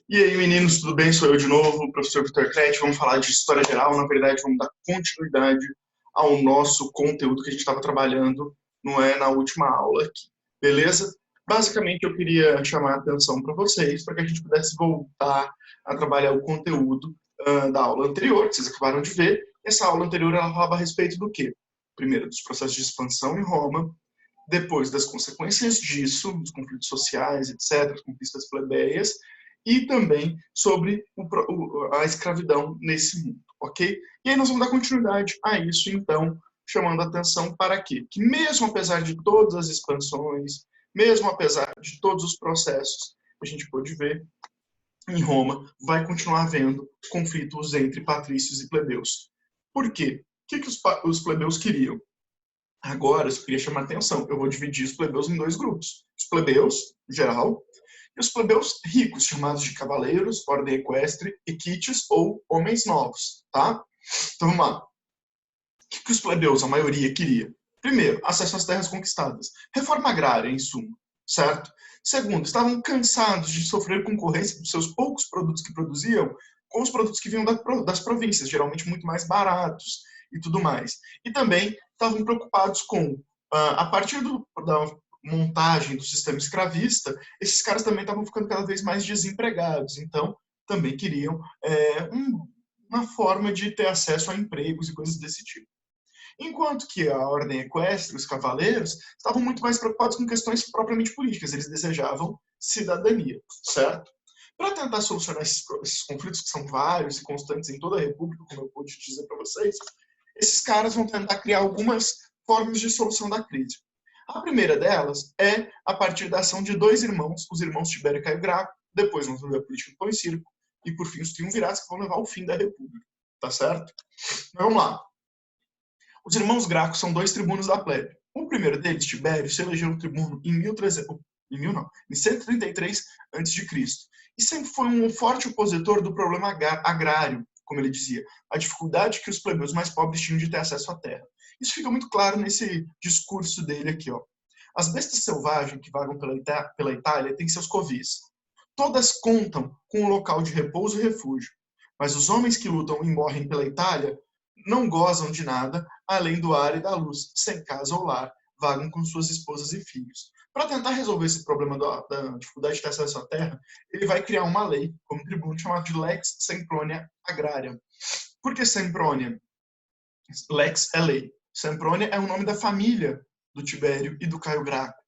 E aí, meninos, tudo bem? Sou eu de novo, o professor Vitor Crete. Vamos falar de história geral. Na verdade, vamos dar continuidade ao nosso conteúdo que a gente estava trabalhando, não é, na última aula aqui. Beleza? Basicamente, eu queria chamar a atenção para vocês, para que a gente pudesse voltar a trabalhar o conteúdo da aula anterior, que vocês acabaram de ver. Essa aula anterior, ela falava a respeito do quê? Primeiro, dos processos de expansão em Roma, depois das consequências disso, dos conflitos sociais, etc., as conquistas plebeias, e também sobre a escravidão nesse mundo, ok? E aí nós vamos dar continuidade a isso, então, chamando a atenção para quê? Que mesmo apesar de todas as expansões, mesmo apesar de todos os processos, a gente pode ver, em Roma, vai continuar havendo conflitos entre patrícios e plebeus. Por quê? O que os plebeus queriam? Agora, eu queria chamar a atenção, eu vou dividir os plebeus em dois grupos. Os plebeus, em geral, e os plebeus ricos, chamados de cavaleiros, ordem equestre, equites ou homens novos, tá? Então vamos lá. O que os plebeus, a maioria, queria? Primeiro, acesso às terras conquistadas. Reforma agrária, em suma, certo? Segundo, estavam cansados de sofrer concorrência dos seus poucos produtos que produziam com os produtos que vinham das províncias, geralmente muito mais baratos e tudo mais. E também estavam preocupados com, a partir da montagem do sistema escravista, esses caras também estavam ficando cada vez mais desempregados. Então, também queriam uma forma de ter acesso a empregos e coisas desse tipo. Enquanto que a ordem equestre, os cavaleiros, estavam muito mais preocupados com questões propriamente políticas. Eles desejavam cidadania, certo? Para tentar solucionar esses conflitos, que são vários e constantes em toda a República, como eu pude dizer para vocês, esses caras vão tentar criar algumas formas de solução da crise. A primeira delas é a partir da ação de dois irmãos, os irmãos Tibério e Caio Graco, depois vamos ver a política do pão e circo, e por fim os triunviratos, que vão levar ao fim da República, tá certo? Então, vamos lá. Os irmãos Graco são dois tribunos da plebe. O primeiro deles, Tibério, se elegeu tribuno em 133 a.C. E sempre foi um forte opositor do problema agrário, como ele dizia, a dificuldade que os plebeus mais pobres tinham de ter acesso à terra. Isso fica muito claro nesse discurso dele aqui, ó. As bestas selvagens que vagam pela Itália têm seus covis. Todas contam com um local de repouso e refúgio. Mas os homens que lutam e morrem pela Itália não gozam de nada além do ar e da luz, sem casa ou lar, vagam com suas esposas e filhos. Para tentar resolver esse problema da dificuldade de ter acesso à terra, ele vai criar uma lei, como tribuno, chamada de Lex Sempronia Agrária. Por que Sempronia? Lex é lei. Sempronia é o nome da família do Tibério e do Caio Graco.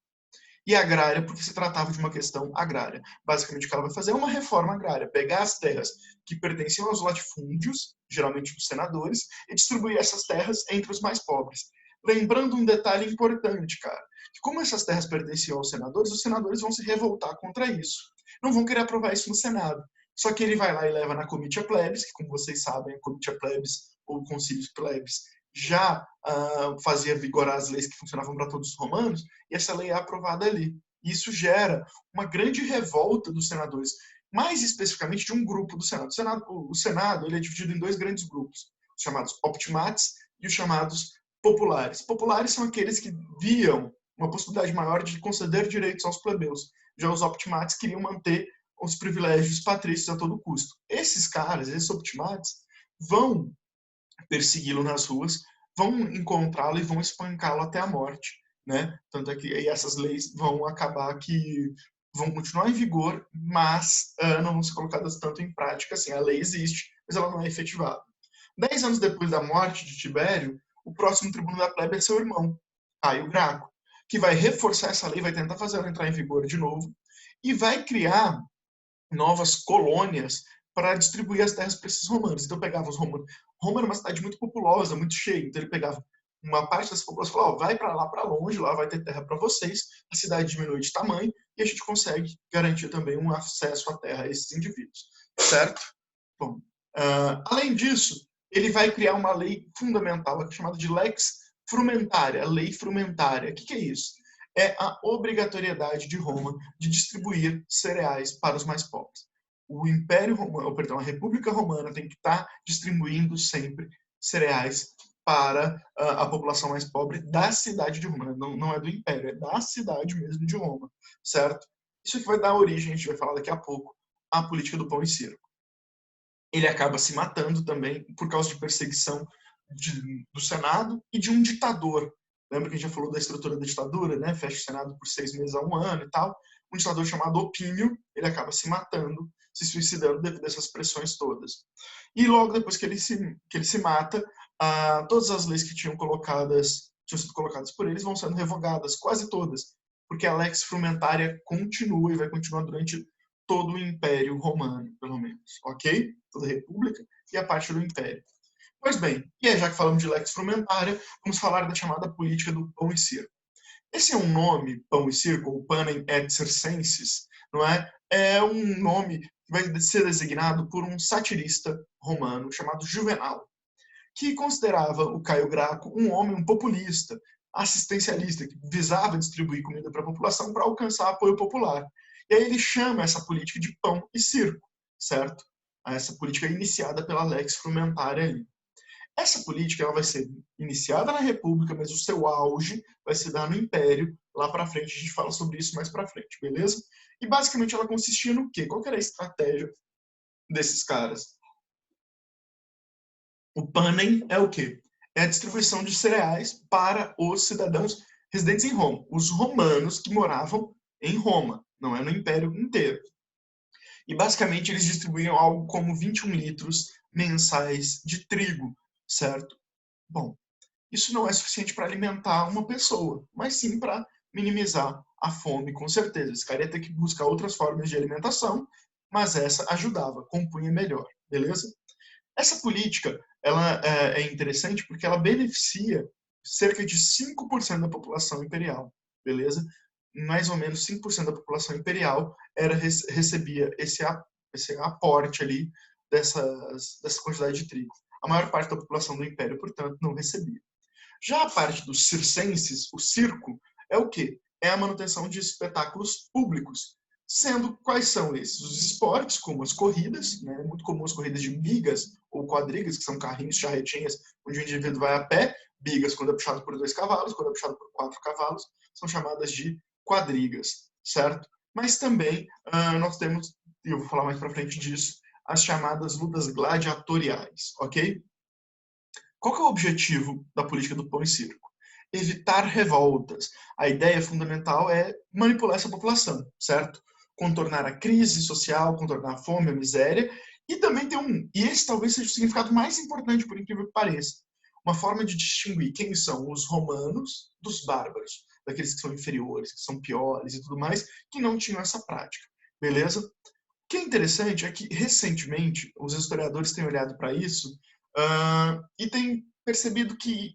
E agrária, porque se tratava de uma questão agrária. Basicamente, o que ela vai fazer é uma reforma agrária, pegar as terras que pertenciam aos latifúndios, geralmente dos senadores, e distribuir essas terras entre os mais pobres. Lembrando um detalhe importante, cara, que como essas terras pertenciam aos senadores, os senadores vão se revoltar contra isso. Não vão querer aprovar isso no Senado. Só que ele vai lá e leva na Comitia Plebis, que, como vocês sabem, a Comitia Plebis, ou Concílios Plebis, já fazia vigorar as leis que funcionavam para todos os romanos, e essa lei é aprovada ali. E isso gera uma grande revolta dos senadores, mais especificamente de um grupo do Senado. O Senado ele é dividido em dois grandes grupos, os chamados optimates e os chamados populares. Populares são aqueles que viam uma possibilidade maior de conceder direitos aos plebeus. Já os optimates queriam manter os privilégios patrícios a todo custo. Esses caras, esses optimates, vão persegui-lo nas ruas, vão encontrá-lo e vão espancá-lo até a morte, né? Tanto é que essas leis vão acabar que vão continuar em vigor, mas não vão ser colocadas tanto em prática assim. A lei existe, mas ela não é efetivada. 10 anos depois da morte de Tibério, o próximo tribuno da plebe é seu irmão, Caio Graco, que vai reforçar essa lei, vai tentar fazer ela entrar em vigor de novo e vai criar novas colônias para distribuir as terras para esses romanos. Então pegava os romanos. Roma era uma cidade muito populosa, muito cheia. Então ele pegava uma parte dessa população e falava, vai para lá, para longe, lá vai ter terra para vocês. A cidade diminui de tamanho e a gente consegue garantir também um acesso à terra a esses indivíduos. Certo? Bom, além disso, ele vai criar uma lei fundamental, chamada de Lex Frumentária, lei frumentária. O que é isso? É a obrigatoriedade de Roma de distribuir cereais para os mais pobres. O Império Romano, perdão, a República Romana tem que estar distribuindo sempre cereais para a população mais pobre da cidade de Roma. Não é do Império, é da cidade mesmo de Roma, certo? Isso aqui vai dar origem, a gente vai falar daqui a pouco, a política do pão e circo. Ele acaba se matando também por causa de perseguição do Senado e de um ditador. Lembra que a gente já falou da estrutura da ditadura, né? Fecha o Senado por 6 meses a 1 ano e tal. Um ditador chamado Opímio, ele acaba se matando, se suicidando devido a essas pressões todas. E logo depois que ele se mata, todas as leis que tinham sido colocadas por eles vão sendo revogadas, quase todas, porque a Lex Frumentaria continua e vai continuar durante todo o Império Romano, pelo menos, ok? Toda a República e a parte do Império. Pois bem, e aí, já que falamos de Lex Frumentaria, vamos falar da chamada política do pão e circo. Esse é um nome, pão e circo, ou panem et circenses, não é? É um nome que vai ser designado por um satirista romano chamado Juvenal, que considerava o Caio Graco um homem populista, assistencialista, que visava distribuir comida para a população para alcançar apoio popular. E aí ele chama essa política de pão e circo, certo? Essa política iniciada pela Lex Frumentaria ali. Essa política ela vai ser iniciada na República, mas o seu auge vai se dar no Império, lá para frente. A gente fala sobre isso mais para frente, beleza? E basicamente ela consistia no quê? Qual que era a estratégia desses caras? O panem é o quê? É a distribuição de cereais para os cidadãos residentes em Roma, os romanos que moravam em Roma, não é no Império inteiro. E basicamente eles distribuíam algo como 21 litros mensais de trigo, certo? Bom, isso não é suficiente para alimentar uma pessoa, mas sim para minimizar a fome, com certeza. Esse cara ia ter que buscar outras formas de alimentação, mas essa ajudava, compunha melhor, beleza? Essa política ela é interessante porque ela beneficia cerca de 5% da população imperial, beleza? Mais ou menos 5% da população imperial recebia esse aporte ali dessa quantidade de trigo. A maior parte da população do império, portanto, não recebia. Já a parte dos circenses, o circo, é o quê? É a manutenção de espetáculos públicos. Sendo quais são esses? Os esportes, como as corridas, né? É muito comum as corridas de bigas ou quadrigas, que são carrinhos, charretinhas, onde o indivíduo vai a pé. Bigas, quando é puxado por 2 cavalos, quando é puxado por 4 cavalos, são chamadas de quadrigas, certo? Mas também nós temos, e eu vou falar mais para frente disso, as chamadas lutas gladiatoriais, ok? Qual que é o objetivo da política do pão e circo? Evitar revoltas. A ideia fundamental é manipular essa população, certo? Contornar a crise social, contornar a fome, a miséria, e também e esse talvez seja o significado mais importante, por incrível que pareça, uma forma de distinguir quem são os romanos dos bárbaros, daqueles que são inferiores, que são piores e tudo mais, que não tinham essa prática, beleza? O que é interessante é que, recentemente, os historiadores têm olhado para isso e têm percebido que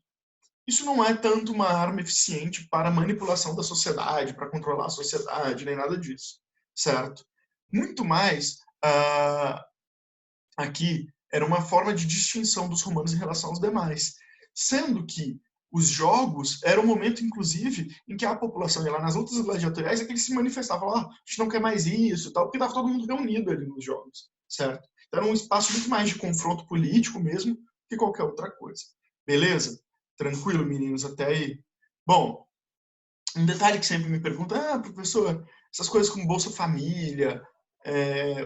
isso não é tanto uma arma eficiente para a manipulação da sociedade, para controlar a sociedade, nem nada disso, certo? Muito mais, aqui, era uma forma de distinção dos romanos em relação aos demais, sendo que os jogos eram o momento, inclusive, em que a população ia lá nas lutas gladiatoriais é que eles se manifestavam, a gente não quer mais isso, tal, porque estava todo mundo reunido ali nos jogos, certo? Então era um espaço muito mais de confronto político mesmo que qualquer outra coisa. Beleza? Tranquilo, meninos, até aí? Bom, um detalhe que sempre me pergunta, professor, essas coisas como Bolsa Família,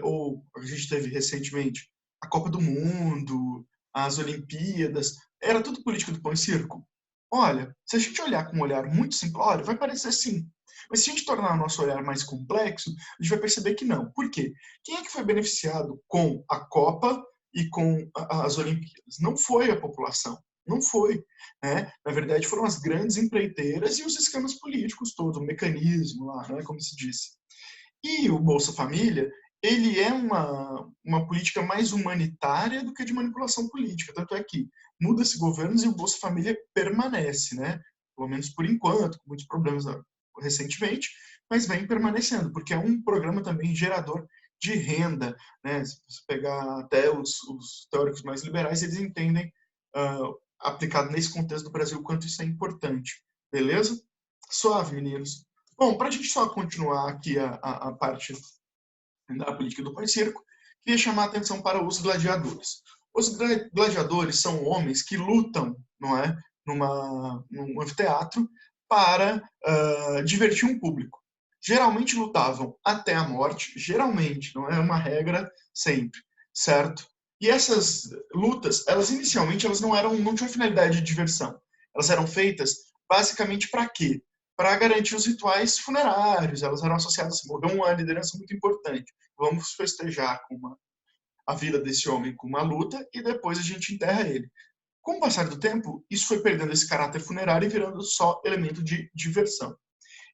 ou a gente teve recentemente a Copa do Mundo, as Olimpíadas, era tudo política do pão e circo? Olha, se a gente olhar com um olhar muito simplório, vai parecer sim. Mas se a gente tornar o nosso olhar mais complexo, a gente vai perceber que não. Por quê? Quem é que foi beneficiado com a Copa e com as Olimpíadas? Não foi a população. Não foi. Né? Na verdade, foram as grandes empreiteiras e os esquemas políticos todos, o mecanismo lá, né, como se disse. E o Bolsa Família, ele é uma política mais humanitária do que de manipulação política. Tanto é que muda-se governos e o Bolsa Família permanece, né? Pelo menos por enquanto, com muitos problemas recentemente, mas vem permanecendo, porque é um programa também gerador de renda. Né? Se você pegar até os teóricos mais liberais, eles entendem, aplicado nesse contexto do Brasil, o quanto isso é importante. Beleza? Suave, meninos. Bom, para a gente só continuar aqui a parte da política do pão e circo, queria chamar a atenção para os gladiadores. Os gladiadores são homens que lutam, não é, num anfiteatro para divertir um público. geralmente lutavam até a morte, geralmente, não é uma regra sempre, certo? E essas lutas, elas inicialmente não tinham finalidade de diversão. Elas eram feitas basicamente para quê? Para garantir os rituais funerários. Elas eram associadas assim, morreu uma liderança muito importante. Vamos festejar a vida desse homem com uma luta e depois a gente enterra ele. Com o passar do tempo, isso foi perdendo esse caráter funerário e virando só elemento de diversão.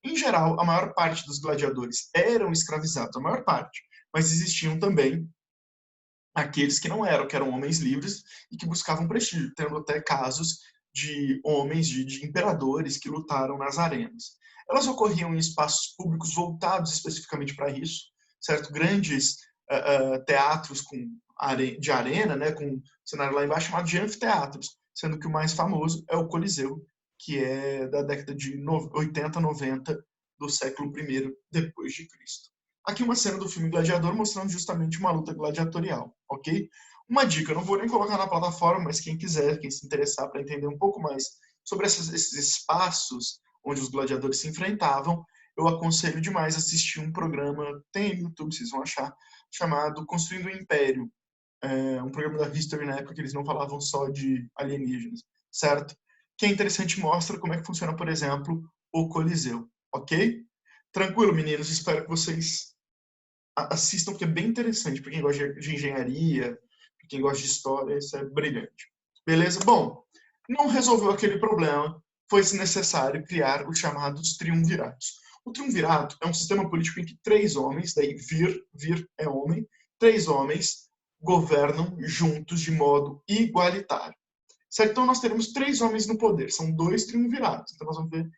Em geral, a maior parte dos gladiadores eram escravizados, a maior parte, mas existiam também aqueles que não eram, que eram homens livres e que buscavam prestígio, tendo até casos de homens, de imperadores que lutaram nas arenas. Elas ocorriam em espaços públicos voltados especificamente para isso, certo? Grandes teatros de arena, né, com cenário lá embaixo chamado de anfiteatros, sendo que o mais famoso é o Coliseu, que é da década de 80, 90 do século I depois de Cristo. Aqui uma cena do filme Gladiador mostrando justamente uma luta gladiatorial, ok? Uma dica, eu não vou nem colocar na plataforma, mas quem quiser, quem se interessar para entender um pouco mais sobre esses espaços onde os gladiadores se enfrentavam, eu aconselho demais assistir um programa, tem no YouTube, vocês vão achar, chamado Construindo o Império. Um programa da History na época que eles não falavam só de alienígenas, certo? Que é interessante, mostra como é que funciona, por exemplo, o Coliseu, ok? Tranquilo, meninos, espero que vocês assistam, porque é bem interessante para quem gosta de engenharia, para quem gosta de história, isso é brilhante. Beleza? Bom, não resolveu aquele problema, foi-se necessário criar os chamados triunviratos. O triunvirato é um sistema político em que três homens, daí vir é homem, três homens governam juntos de modo igualitário. Certo? Então nós teremos três homens no poder, são dois triunviratos, então nós vamos ver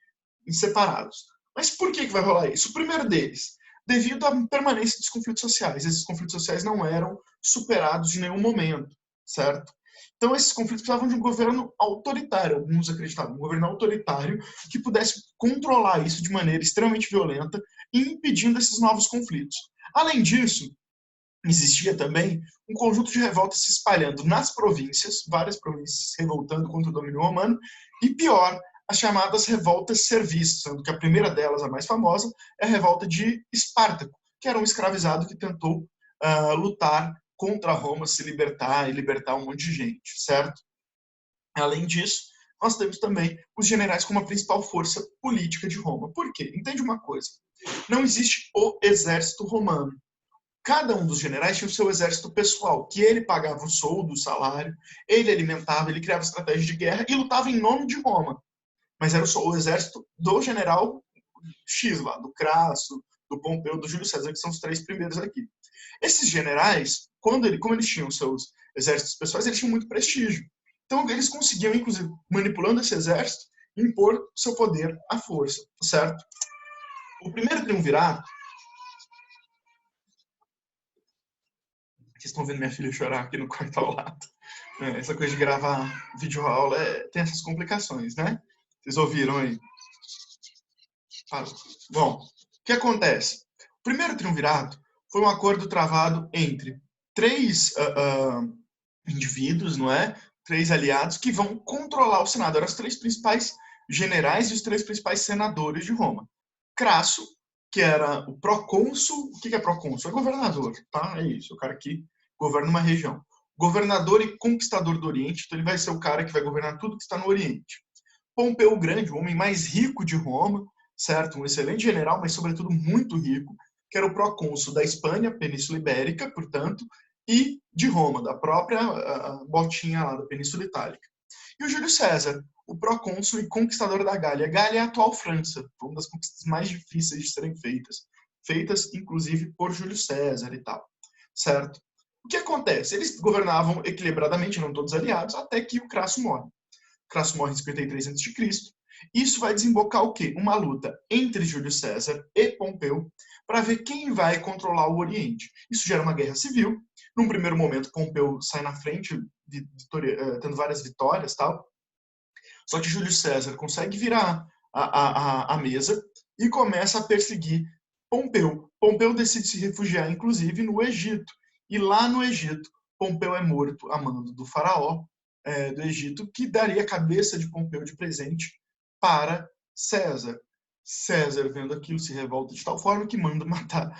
em separados. Mas por que vai rolar isso? O primeiro deles, devido à permanência dos conflitos sociais. Esses conflitos sociais não eram superados em nenhum momento, certo? Então, esses conflitos precisavam de um governo autoritário. Alguns acreditavam um governo autoritário que pudesse controlar isso de maneira extremamente violenta, impedindo esses novos conflitos. Além disso, existia também um conjunto de revoltas se espalhando nas províncias, várias províncias se revoltando contra o domínio romano, e pior, as chamadas revoltas servistas, sendo que a primeira delas, a mais famosa, é a revolta de Espartaco, que era um escravizado que tentou lutar contra Roma, se libertar e libertar um monte de gente, certo? Além disso, nós temos também os generais como a principal força política de Roma. Por quê? Entende uma coisa, não existe o exército romano. Cada um dos generais tinha o seu exército pessoal, que ele pagava o soldo, o salário, ele alimentava, ele criava estratégias de guerra e lutava em nome de Roma. Mas era o exército do general X lá, do Crasso, do Pompeu, do Júlio César, que são os três primeiros aqui. Esses generais, como eles tinham seus exércitos pessoais, eles tinham muito prestígio. Então eles conseguiam, inclusive, manipulando esse exército, impor seu poder à força, certo? O primeiro triunvirato. Vocês estão vendo minha filha chorar aqui no quarto ao lado. Essa coisa de gravar videoaula tem essas complicações, né? Vocês ouviram aí? Parou. Bom, o que acontece? O primeiro triunvirato foi um acordo travado entre três indivíduos, não é? Três aliados que vão controlar o Senado. Eram os três principais generais e os três principais senadores de Roma. Crasso, que era o procônsul. O que é procônsul? É governador, tá? É isso, o cara que governa uma região. Governador e conquistador do Oriente, então ele vai ser o cara que vai governar tudo que está no Oriente. Pompeu o Grande, o homem mais rico de Roma, certo? Um excelente general, mas sobretudo muito rico, que era o procônsul da Espanha, Península Ibérica, portanto, e de Roma, da própria botinha lá da Península Itálica. E o Júlio César, o procônsul e conquistador da Gália. A Gália é a atual França, foi uma das conquistas mais difíceis de serem feitas inclusive por Júlio César e tal, certo? O que acontece? Eles governavam equilibradamente, não todos aliados, até que o Crasso morre. Crasso morre em 53 a.C. Isso vai desembocar o quê? Uma luta entre Júlio César e Pompeu para ver quem vai controlar o Oriente. Isso gera uma guerra civil. Num primeiro momento, Pompeu sai na frente, tendo várias vitórias, tal. Só que Júlio César consegue virar a mesa e começa a perseguir Pompeu. Pompeu decide se refugiar, inclusive, no Egito. E lá no Egito, Pompeu é morto a mando do faraó do Egito, que daria a cabeça de Pompeu de presente para César. César, vendo aquilo, se revolta de tal forma que manda matar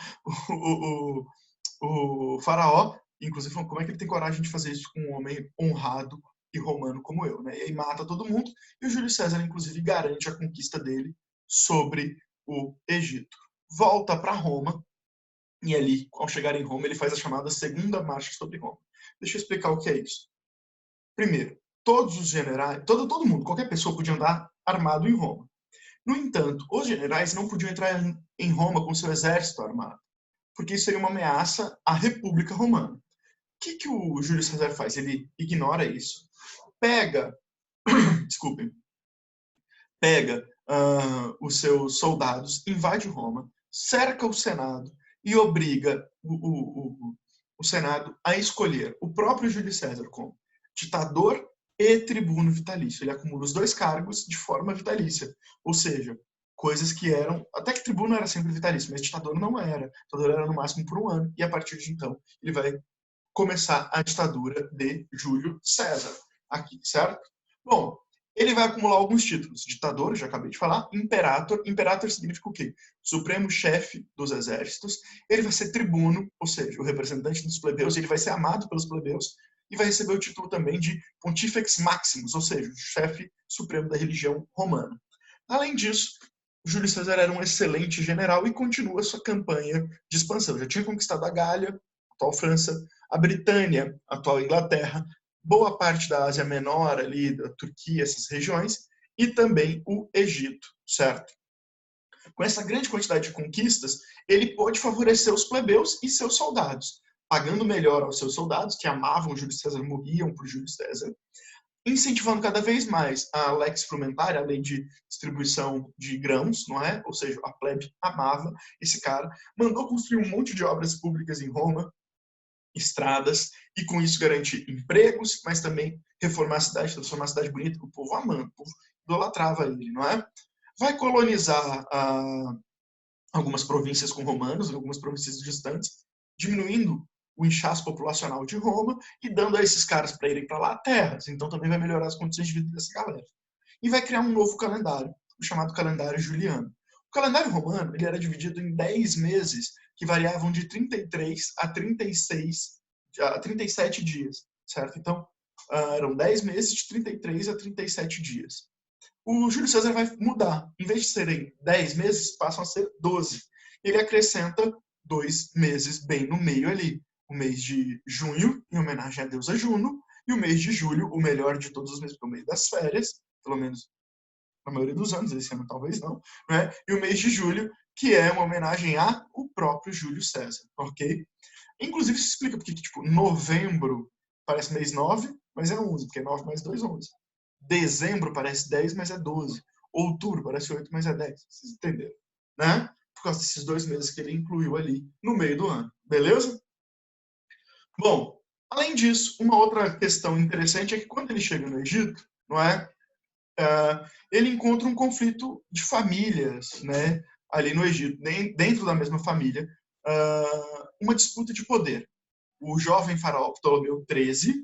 o faraó, inclusive falando, como é que ele tem coragem de fazer isso com um homem honrado e romano como eu, né? E aí mata todo mundo, e o Júlio César, inclusive, garante a conquista dele sobre o Egito. Volta para Roma, e ali, ao chegar em Roma, ele faz a chamada Segunda Marcha sobre Roma. Deixa eu explicar o que é isso. Primeiro, todos os generais, todo mundo, qualquer pessoa podia andar armado em Roma. No entanto, os generais não podiam entrar em Roma com seu exército armado, porque isso seria uma ameaça à República Romana. O que o Júlio César faz? Ele ignora isso. Desculpem, pega os seus soldados, invade Roma, cerca o Senado e obriga o Senado a escolher o próprio Júlio César como ditador e tribuno vitalício. Ele acumula os dois cargos de forma vitalícia, ou seja, coisas que eram... Até que tribuno era sempre vitalício, mas ditador não era. Ditador era no máximo por um ano, e a partir de então ele vai começar a ditadura de Júlio César. Aqui, certo? Bom, ele vai acumular alguns títulos. Ditador, já acabei de falar. Imperator. Imperator significa o quê? Supremo chefe dos exércitos. Ele vai ser tribuno, ou seja, o representante dos plebeus. Ele vai ser amado pelos plebeus e vai receber o título também de Pontifex Maximus, ou seja, o chefe supremo da religião romana. Além disso, Júlio César era um excelente general e continua sua campanha de expansão. Já tinha conquistado a Gália, atual França, a Britânia, atual Inglaterra, boa parte da Ásia Menor, ali, da Turquia, essas regiões, e também o Egito, certo? Com essa grande quantidade de conquistas, ele pôde favorecer os plebeus e seus soldados, pagando melhor aos seus soldados, que amavam Júlio César, morriam por Júlio César, incentivando cada vez mais a lex frumentaria, a lei de distribuição de grãos, não é? Ou seja, a plebe amava esse cara, mandou construir um monte de obras públicas em Roma, estradas, e com isso garantir empregos, mas também reformar a cidade, transformar a cidade bonita, que o povo amando, o povo idolatrava ele, não é? Vai colonizar algumas províncias com romanos, algumas províncias distantes, diminuindo o inchaço populacional de Roma e dando a esses caras para irem para lá terras. Então também vai melhorar as condições de vida dessa galera. E vai criar um novo calendário, o chamado calendário juliano. O calendário romano ele era dividido em 10 meses, que variavam de 33 a 37 dias, certo? Então, eram 10 meses de 33 a 37 dias. O Júlio César vai mudar. Em vez de serem 10 meses, passam a ser 12. Ele acrescenta 2 meses bem no meio ali. O mês de junho, em homenagem à deusa Juno, e o mês de julho, o melhor de todos os meses, porque é o mês das férias, pelo menos na maioria dos anos, esse ano talvez não, né? E o mês de julho, que é uma homenagem ao próprio Júlio César, ok? Inclusive, isso explica porque, tipo, novembro parece mês 9, mas é 11, porque 9 mais 2, 11. Dezembro parece 10, mas é 12. Outubro parece 8, mas é 10. Vocês entenderam, né? Por causa desses 2 meses que ele incluiu ali no meio do ano, beleza? Bom, além disso, uma outra questão interessante é que quando ele chega no Egito, não é? Ele encontra um conflito de famílias, né? Ali no Egito, dentro da mesma família, uma disputa de poder. O jovem faraó Ptolomeu XIII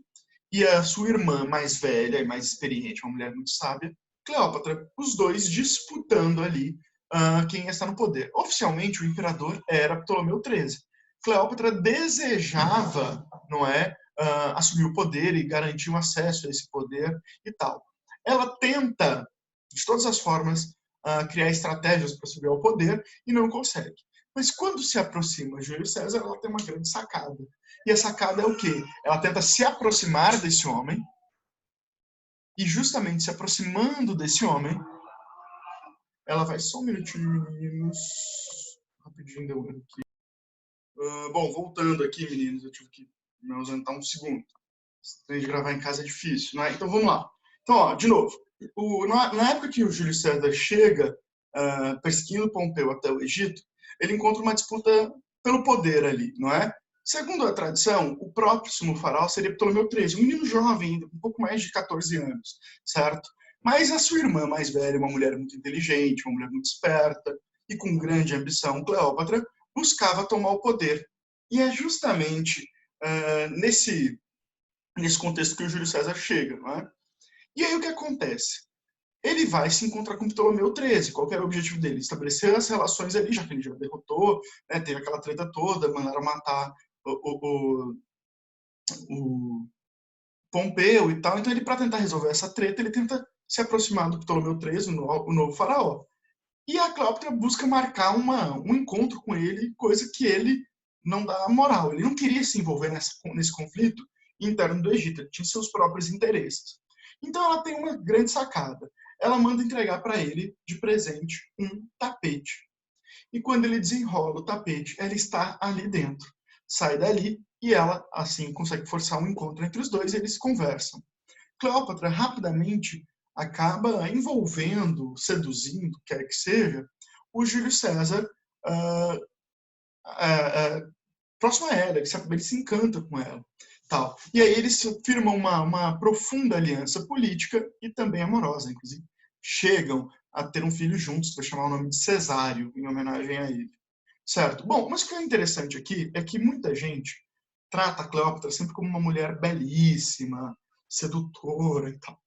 e a sua irmã mais velha e mais experiente, uma mulher muito sábia, Cleópatra, os dois disputando ali quem está no poder. Oficialmente, o imperador era Ptolomeu XIII. Cleópatra desejava, não é, assumir o poder e garantir um acesso a esse poder e tal. Ela tenta, de todas as formas, criar estratégias para subir ao poder e não consegue. Mas quando se aproxima de Júlio César, ela tem uma grande sacada. E a sacada é o quê? Ela tenta se aproximar desse homem, e justamente se aproximando desse homem, ela vai... Só um minutinho, meninos. Rapidinho, deu aqui. Bom, voltando aqui, meninos, eu tive que me ausentar um segundo. Tem de gravar em casa é difícil, né? Então vamos lá. Então, ó, de novo. Na época que o Júlio César chega, perseguindo Pompeu até o Egito, ele encontra uma disputa pelo poder ali, não é? Segundo a tradição, o próprio sumo faraó seria Ptolomeu XIII, um menino jovem, um pouco mais de 14 anos, certo? Mas a sua irmã mais velha, uma mulher muito inteligente, uma mulher muito esperta e com grande ambição, Cleópatra, buscava tomar o poder. E é justamente nesse contexto que o Júlio César chega, não é? E aí o que acontece? ele vai se encontrar com Ptolomeu XIII. Qual que era o objetivo dele? Estabelecer as relações ali, já que ele já derrotou, né, teve aquela treta toda, mandaram matar o Pompeu e tal. Então, ele, para tentar resolver essa treta, ele tenta se aproximar do Ptolomeu XIII, o novo faraó. E a Cleópatra busca marcar um encontro com ele, coisa que ele não dá moral. Ele não queria se envolver nesse conflito interno do Egito, ele tinha seus próprios interesses. Então ela tem uma grande sacada. Ela manda entregar para ele, de presente, um tapete. E quando ele desenrola o tapete, ela está ali dentro. Sai dali e ela, assim, consegue forçar um encontro entre os dois e eles conversam. Cleópatra rapidamente acaba envolvendo, seduzindo, quer que seja, o Júlio César uh, próximo a ela, ele se encanta com ela. Tal. E aí eles firmam uma profunda aliança política e também amorosa, inclusive. Chegam a ter um filho juntos, vai chamar o nome de Cesário, em homenagem a ele. Certo? Bom, mas o que é interessante aqui é que muita gente trata a Cleópatra sempre como uma mulher belíssima, sedutora e tal.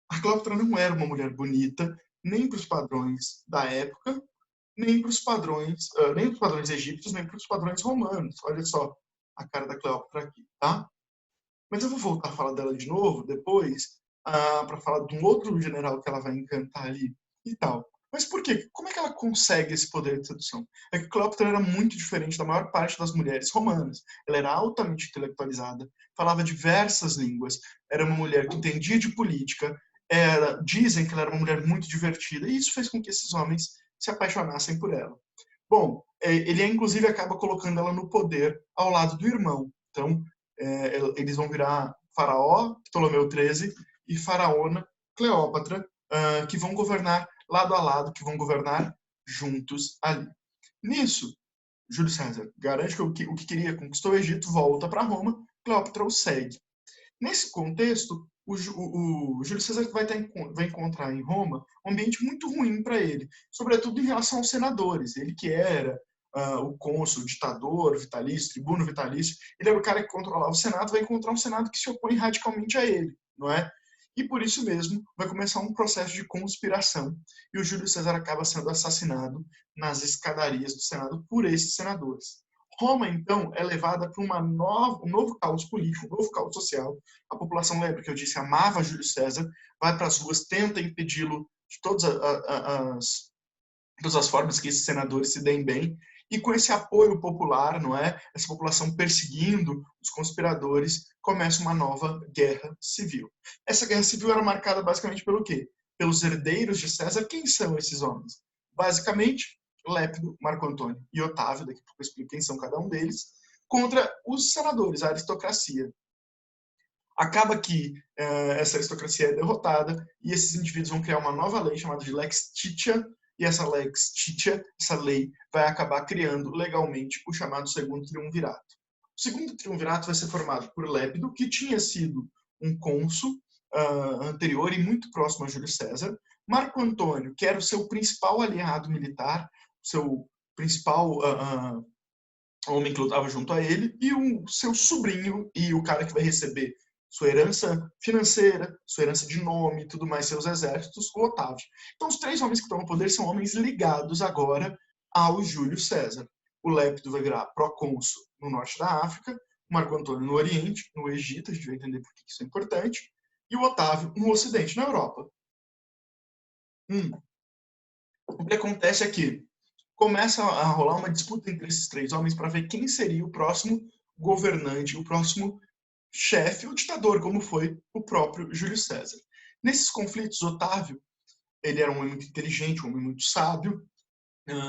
A Cleópatra não era uma mulher bonita, nem para os padrões da época, nem para os padrões, nem para os padrões egípcios, nem para os padrões romanos. Olha só a cara da Cleópatra aqui, tá? Mas eu vou voltar a falar dela de novo depois, para falar de um outro general que ela vai encantar ali e tal. Mas por quê? Como é que ela consegue esse poder de sedução? É que Cleópatra era muito diferente da maior parte das mulheres romanas. Ela era altamente intelectualizada, falava diversas línguas, era uma mulher que entendia de política, dizem que ela era uma mulher muito divertida, e isso fez com que esses homens se apaixonassem por ela. Bom, ele inclusive acaba colocando ela no poder ao lado do irmão. Então, eles vão virar faraó, Ptolomeu XIII, e faraona, Cleópatra, que vão governar lado a lado, que vão governar juntos ali. Nisso, Júlio César garante que o que queria conquistou o Egito, volta para Roma, Cleópatra o segue. Nesse contexto, o Júlio César vai encontrar em Roma um ambiente muito ruim para ele, sobretudo em relação aos senadores. Ele que era o cônsul, o ditador vitalício, tribuno vitalício, ele era o cara que controlava o Senado, vai encontrar um Senado que se opõe radicalmente a ele, não é? E por isso mesmo vai começar um processo de conspiração. E o Júlio César acaba sendo assassinado nas escadarias do Senado por esses senadores. Roma, então, é levada para um novo caos político, um novo caos social. A população, lembra que eu disse, amava Júlio César, vai para as ruas, tenta impedi-lo de todas as formas que esses senadores se deem bem, e com esse apoio popular, não é? Essa população perseguindo os conspiradores, começa uma nova guerra civil. Essa guerra civil era marcada basicamente pelo quê? Pelos herdeiros de César. Quem são esses homens? Basicamente, Lépido, Marco Antônio e Otávio, daqui a pouco eu explico quem são cada um deles, contra os senadores, a aristocracia. Acaba que essa aristocracia é derrotada e esses indivíduos vão criar uma nova lei chamada de Lex Titia, e essa Lex Titia, essa lei, vai acabar criando legalmente o chamado Segundo Triunvirato. O Segundo Triunvirato vai ser formado por Lépido, que tinha sido um cônsul anterior e muito próximo a Júlio César, Marco Antônio, que era o seu principal aliado militar, seu principal homem que lutava junto a ele, e o seu sobrinho e o cara que vai receber sua herança financeira, sua herança de nome, tudo mais, seus exércitos, o Otávio. Então, os três homens que estão no poder são homens ligados agora ao Júlio César. O Lépido vai virar procônsul no norte da África, o Marco Antônio no Oriente, no Egito, a gente vai entender por que isso é importante, e o Otávio no Ocidente, na Europa. O que acontece é que começa a rolar uma disputa entre esses três homens para ver quem seria o próximo governante, o próximo chefe, o ditador, como foi o próprio Júlio César. Nesses conflitos, Otávio, ele era um homem muito inteligente, um homem muito sábio,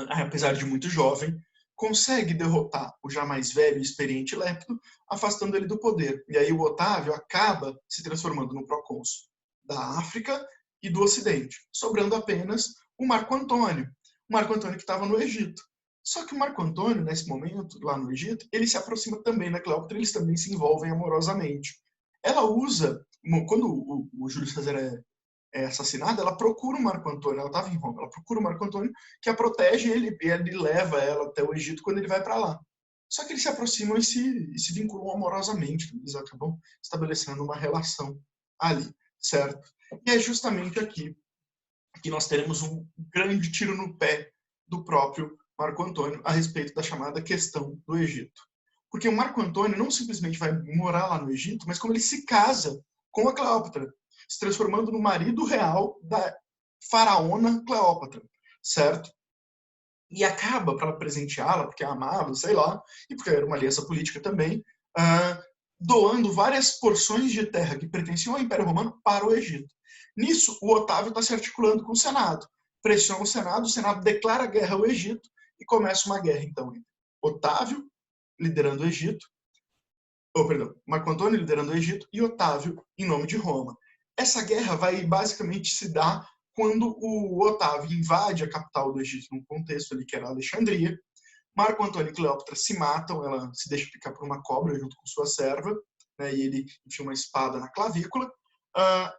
apesar de muito jovem, consegue derrotar o já mais velho e experiente Lépido, afastando ele do poder. E aí o Otávio acaba se transformando no procônsul da África e do Ocidente, sobrando apenas o Marco Antônio. O Marco Antônio que estava no Egito. Só que o Marco Antônio, nesse momento, lá no Egito, ele se aproxima também da Cleópatra, eles também se envolvem amorosamente. Ela usa, quando o Júlio César é assassinada, ela procura o Marco Antônio, ela estava em Roma, ela procura o Marco Antônio, que a protege ele, e ele leva ela até o Egito quando ele vai para lá. Só que eles se aproximam e se vinculam amorosamente, eles acabam estabelecendo uma relação ali, certo? E é justamente aqui que nós teremos um grande tiro no pé do próprio Marco Antônio a respeito da chamada questão do Egito. Porque o Marco Antônio não simplesmente vai morar lá no Egito, mas como ele se casa com a Cleópatra, se transformando no marido real da faraona Cleópatra, certo? E acaba, para presenteá-la, porque é amado, sei lá, e porque era uma aliança política também, doando várias porções de terra que pertenciam ao Império Romano para o Egito. Nisso, o Otávio está se articulando com o Senado. Pressiona o Senado declara guerra ao Egito e começa uma guerra, então, entre Otávio, liderando o Egito, Marco Antônio liderando o Egito e Otávio em nome de Roma. Essa guerra vai basicamente se dar quando o Otávio invade a capital do Egito, num contexto ali que era Alexandria. Marco Antônio e Cleópatra se matam, ela se deixa picar por uma cobra junto com sua serva, né, e ele enfia uma espada na clavícula,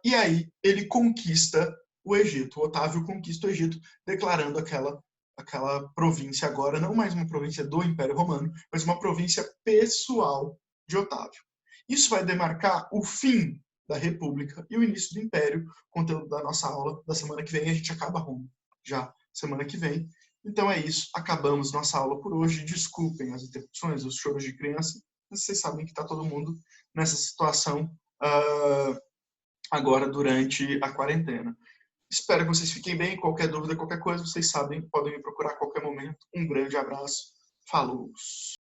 e aí ele conquista o Egito. O Otávio conquista o Egito, declarando aquela província agora, não mais uma província do Império Romano, mas uma província pessoal de Otávio. Isso vai demarcar o fim da República e o início do Império, conteúdo da nossa aula da semana que vem. A gente acaba Roma já semana que vem. Então é isso, acabamos nossa aula por hoje. Desculpem as interrupções, os choros de criança, mas vocês sabem que está todo mundo nessa situação agora durante a quarentena. Espero que vocês fiquem bem. Qualquer dúvida, qualquer coisa, vocês sabem, podem me procurar a qualquer momento. Um grande abraço. Falou!